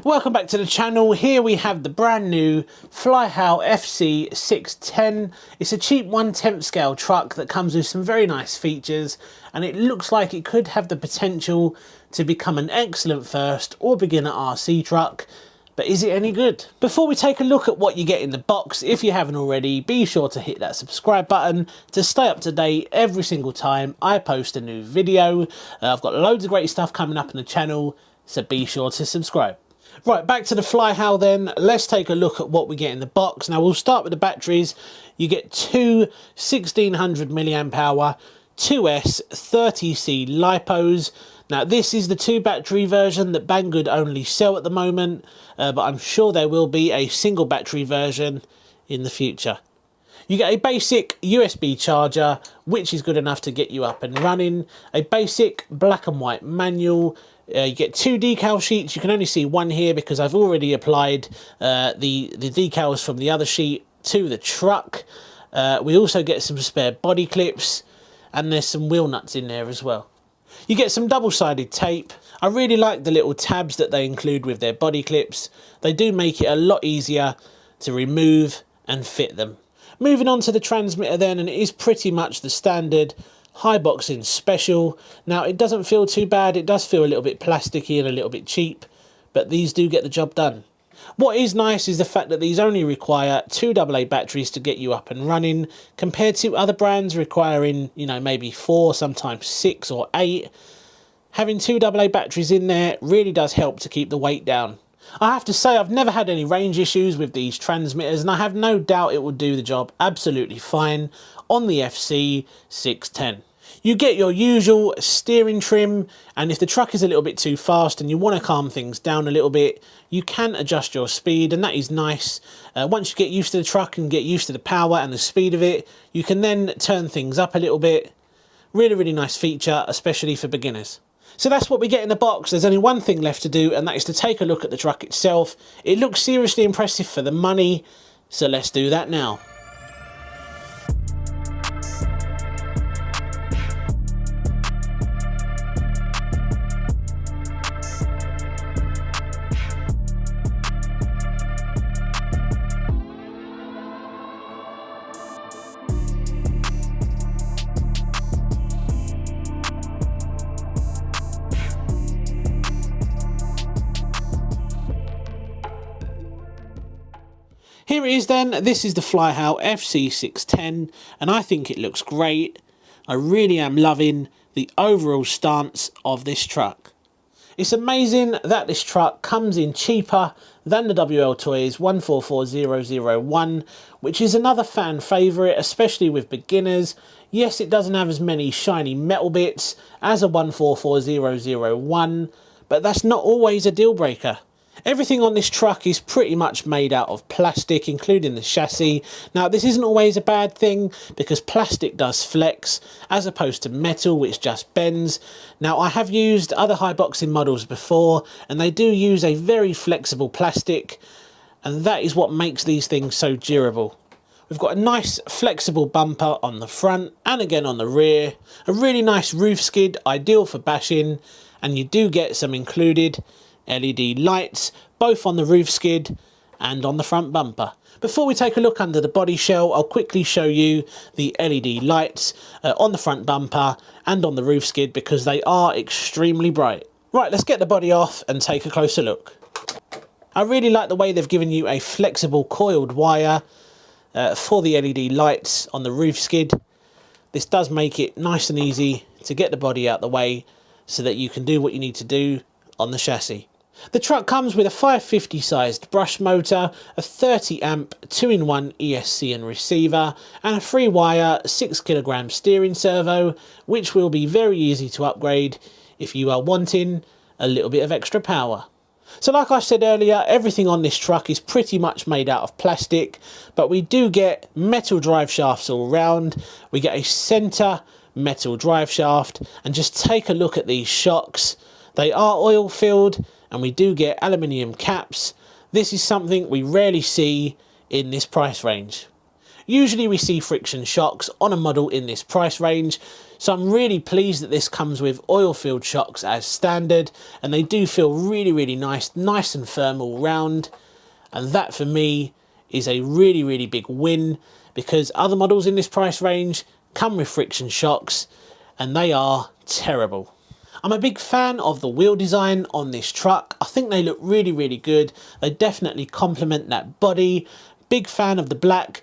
Welcome back to the channel. Here we have the brand new Flyhal FC610. It's a cheap 1/10 scale truck that comes with some very nice features, and it looks like it could have the potential to become an excellent first or beginner RC truck. But is it any good? Before we take a look at what you get in the box, if you haven't already, be sure to hit that subscribe button to stay up to date every single time I post a new video. I've got loads of great stuff coming up on the channel, so be sure to subscribe. Right, back to the Flyhal then. Let's take a look at what we get in the box. Now we'll start with the batteries. You get two 1600 milliamp hour 2S 30C lipos. Now this is the 2 battery version that Banggood only sell at the moment, but I'm sure there will be a single battery version in the future. You get a basic USB charger, which is good enough to get you up and running, a basic black and white manual. You get 2 decal sheets. You can only see one here because I've already applied the decals from the other sheet to the truck. We also get some spare body clips, and there's some wheel nuts in there as well. You get some double-sided tape. I really like the little tabs that they include with their body clips. They do make it a lot easier to remove and fit them. Moving on to the transmitter then, and it is pretty much the standard Haiboxing special. Now it doesn't feel too bad. It does feel a little bit plasticky and a little bit cheap, but these do get the job done. What is nice is the fact that these only require 2 AA batteries to get you up and running, compared to other brands requiring, you know, maybe 4, sometimes 6 or 8. Having 2 AA batteries in there really does help to keep the weight down. I have to say I've never had any range issues with these transmitters, and I have no doubt it will do the job absolutely fine on the FC610. You get your usual steering trim, and if the truck is a little bit too fast and you want to calm things down a little bit, you can adjust your speed, and that is nice. Once you get used to the truck and get used to the power and the speed of it, you can then turn things up a little bit. Really nice feature, especially for beginners. So that's what we get in the box. There's only one thing left to do, and that is to take a look at the truck itself. It looks seriously impressive for the money, so let's do that now. Here it is then. This is the Flyhal FC610, and I think it looks great. I really am loving the overall stance of this truck. It's amazing that this truck comes in cheaper than the WLTOYS 144001, which is another fan favourite, especially with beginners. Yes, it doesn't have as many shiny metal bits as a 144001, but that's not always a deal breaker. Everything on this truck is pretty much made out of plastic, including the chassis. Now this isn't always a bad thing, because plastic does flex as opposed to metal, which just bends. Now I have used other Haiboxing models before, and they do use a very flexible plastic, and that is what makes these things so durable. We've got a nice flexible bumper on the front and again on the rear, a really nice roof skid, ideal for bashing, and you do get some included LED lights, both on the roof skid and on the front bumper. Before we take a look under the body shell, I'll quickly show you the LED lights on the front bumper and on the roof skid, because they are extremely bright. Right, let's get the body off and take a closer look. I really like the way they've given you a flexible coiled wire for the LED lights on the roof skid. This does make it nice and easy to get the body out the way so that you can do what you need to do on the chassis. The truck comes with a 550 sized brush motor, a 30 amp 2-in-1 ESC and receiver, and a 3-wire 6kg steering servo, which will be very easy to upgrade if you are wanting a little bit of extra power. So like I said earlier, everything on this truck is pretty much made out of plastic, but we do get metal drive shafts all round. We get a centre metal drive shaft, and just take a look at these shocks. They are oil filled, and we do get aluminium caps. This is something we rarely see in this price range. Usually we see friction shocks on a model in this price range, so I'm really pleased that this comes with oil-filled shocks as standard, and they do feel really nice and firm all round. And that for me is a really big win, because other models in this price range come with friction shocks and they are terrible. I'm a big fan of the wheel design on this truck. I think they look really good. They definitely complement that body. Big fan of the black.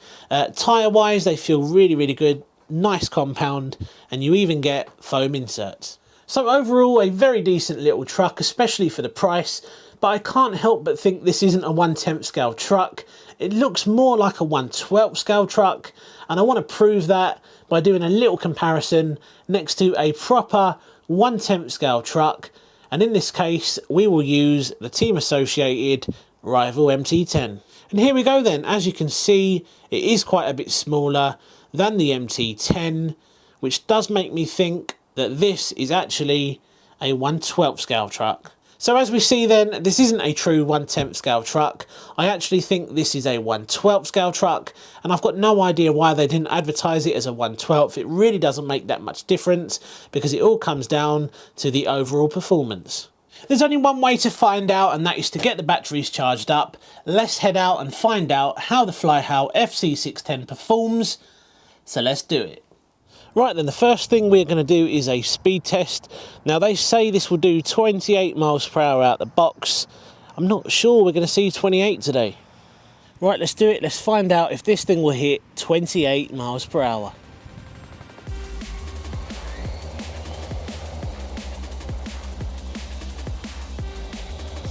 Tyre wise, they feel really good. Nice compound, and you even get foam inserts. So overall, a very decent little truck, especially for the price, but I can't help but think this isn't a 1/10 scale truck. It looks more like a 1/12 scale truck, and I want to prove that by doing a little comparison next to a proper 1/10 scale truck, and in this case we will use the team associated rival MT10. And here we go then. As you can see, it is quite a bit smaller than the MT10, which does make me think that this is actually a 1/12 scale truck. So as we see then, this isn't a true 1/10 scale truck. I actually think this is a 1/12 scale truck, and I've got no idea why they didn't advertise it as a 1/12. It really doesn't make that much difference, because it all comes down to the overall performance. There's only one way to find out, and that is to get the batteries charged up. Let's head out and find out how the Flyhal FC610 performs. So let's do it. Right then, the first thing we're going to do is a speed test. Now they say this will do 28 miles per hour out the box. I'm not sure we're going to see 28 today. Right, let's do it. Let's find out if this thing will hit 28 miles per hour.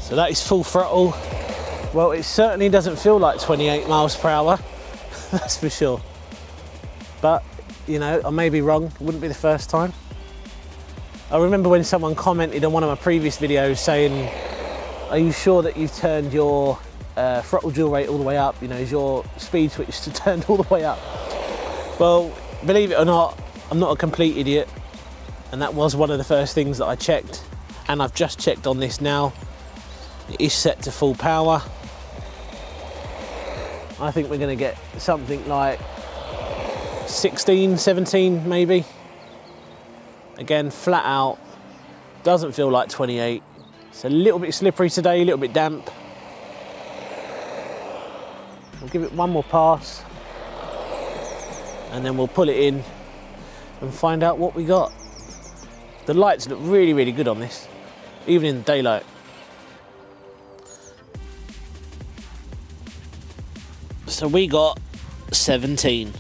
So that is full throttle. Well, it certainly doesn't feel like 28 miles per hour, that's for sure. But, you know, I may be wrong, it wouldn't be the first time. I remember when someone commented on one of my previous videos saying, are you sure that you've turned your throttle dual rate all the way up? You know, is your speed switch turned all the way up? Well, believe it or not, I'm not a complete idiot. And that was one of the first things that I checked. And I've just checked on this now. It is set to full power. I think we're going to get something like 16, 17 maybe. Again, flat out, doesn't feel like 28. It's a little bit slippery today, a little bit damp. We'll give it one more pass, and then we'll pull it in and find out what we got. The lights look really good on this, even in the daylight. So we got 17.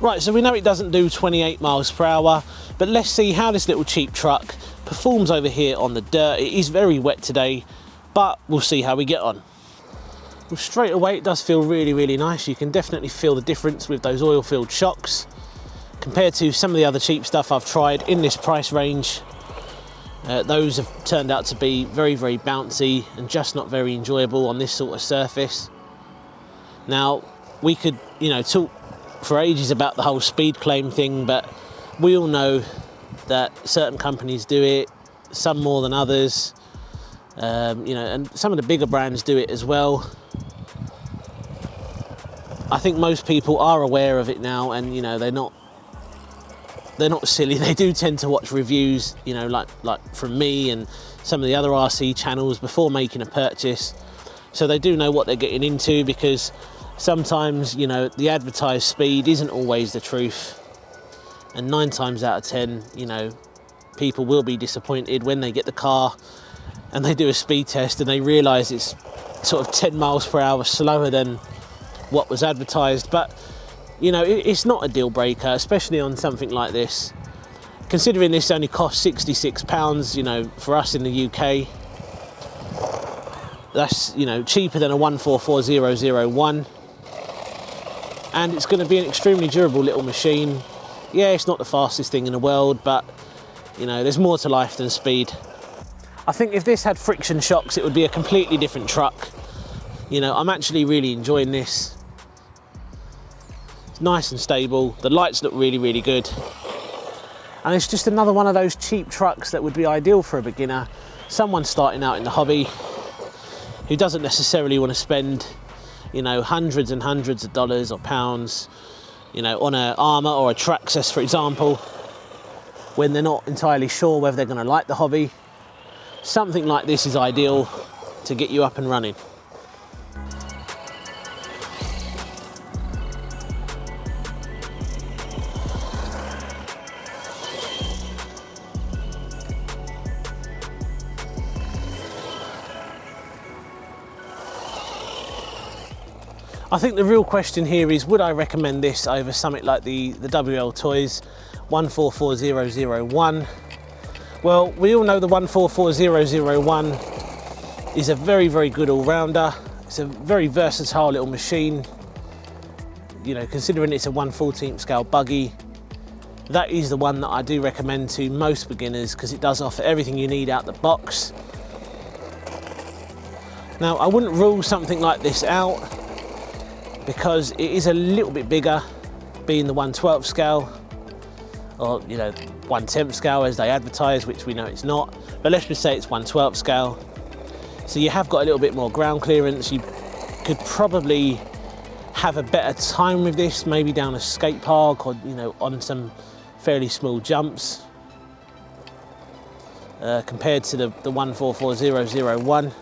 Right, so we know it doesn't do 28 miles per hour, but let's see how this little cheap truck performs over here on the dirt. It is very wet today, but we'll see how we get on. Well, straight away it does feel really nice. You can definitely feel the difference with those oil-filled shocks compared to some of the other cheap stuff I've tried in this price range. Those have turned out to be very bouncy and just not very enjoyable on this sort of surface. Now, we could, you know, talk for ages about the whole speed claim thing, but we all know that certain companies do it, some more than others, you know, and some of the bigger brands do it as well. I think most people are aware of it now, and you know, they're not silly. They do tend to watch reviews, you know, like from me and some of the other RC channels before making a purchase, so they do know what they're getting into, because sometimes, you know, the advertised speed isn't always the truth, and 9 times out of 10, you know, people will be disappointed when they get the car and they do a speed test and they realise it's sort of 10 miles per hour slower than what was advertised. But, you know, it's not a deal breaker, especially on something like this. Considering this only costs £66, you know, for us in the UK, that's, you know, cheaper than a 144001. And it's going to be an extremely durable little machine. Yeah, it's not the fastest thing in the world, but, you know, there's more to life than speed. I think if this had friction shocks, it would be a completely different truck. You know, I'm actually really enjoying this. It's nice and stable. The lights look really good. And it's just another one of those cheap trucks that would be ideal for a beginner, someone starting out in the hobby who doesn't necessarily want to spend, you know, hundreds and hundreds of dollars or pounds you know, on an Armour or a Traxxas, for example, when they're not entirely sure whether they're going to like the hobby. Something like this is ideal to get you up and running. I think the real question here is, would I recommend this over something like the WLTOYS 144001? Well, we all know the 144001 is a very, very good all-rounder. It's a very versatile little machine. You know, considering it's a 1/14 scale buggy, that is the one that I do recommend to most beginners because it does offer everything you need out the box. Now, I wouldn't rule something like this out, because it is a little bit bigger, being the 1/12 scale, or you know, 1/10 scale as they advertise, which we know it's not, but let's just say it's 1/12 scale. So you have got a little bit more ground clearance. You could probably have a better time with this, maybe down a skate park, or you know, on some fairly small jumps, compared to the 144001.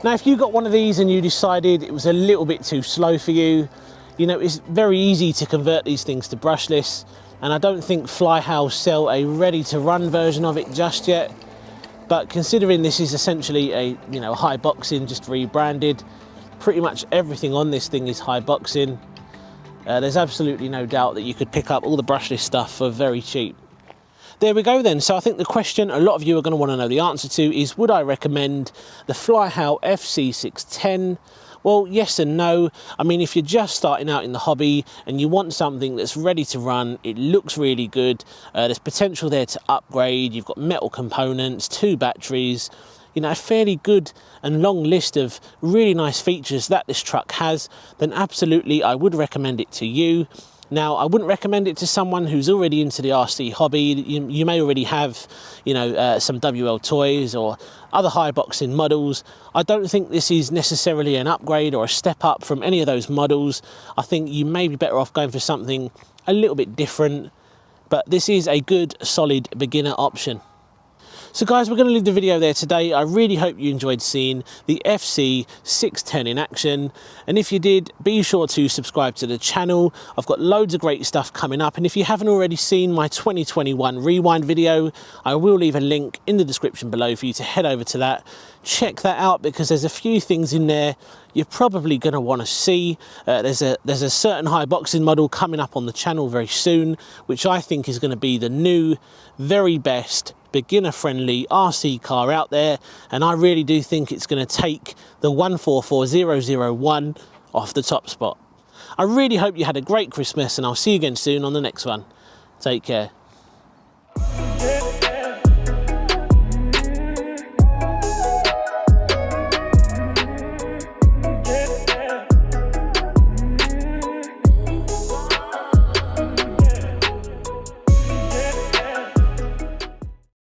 Now, if you got one of these and you decided it was a little bit too slow for you, you know, it's very easy to convert these things to brushless, and I don't think Flyhal sell a ready-to-run version of it just yet. But considering this is essentially a, you know, Haiboxing just rebranded, pretty much everything on this thing is Haiboxing. There's absolutely no doubt that you could pick up all the brushless stuff for very cheap. There we go then. So I think the question a lot of you are going to want to know the answer to is, would I recommend the Flyhal FC610? Well, yes and no. I mean, if you're just starting out in the hobby and you want something that's ready to run, it looks really good, there's potential there to upgrade, you've got metal components, 2 batteries, you know, a fairly good and long list of really nice features that this truck has, then absolutely I would recommend it to you. Now, I wouldn't recommend it to someone who's already into the RC hobby. You may already have, you know, some WLTOYS or other Haiboxing models. I don't think this is necessarily an upgrade or a step up from any of those models. I think you may be better off going for something a little bit different, but this is a good, solid beginner option. So guys, we're going to leave the video there today. I really hope you enjoyed seeing the FC610 in action. And if you did, be sure to subscribe to the channel. I've got loads of great stuff coming up. And if you haven't already seen my 2021 rewind video, I will leave a link in the description below for you to head over to that. Check that out, because there's a few things in there you're probably going to want to see. There's a certain Haiboxing model coming up on the channel very soon, which I think is going to be the new, very best beginner-friendly RC car out there, and I really do think it's going to take the 144001 off the top spot. I really hope you had a great Christmas, and I'll see you again soon on the next one. Take care.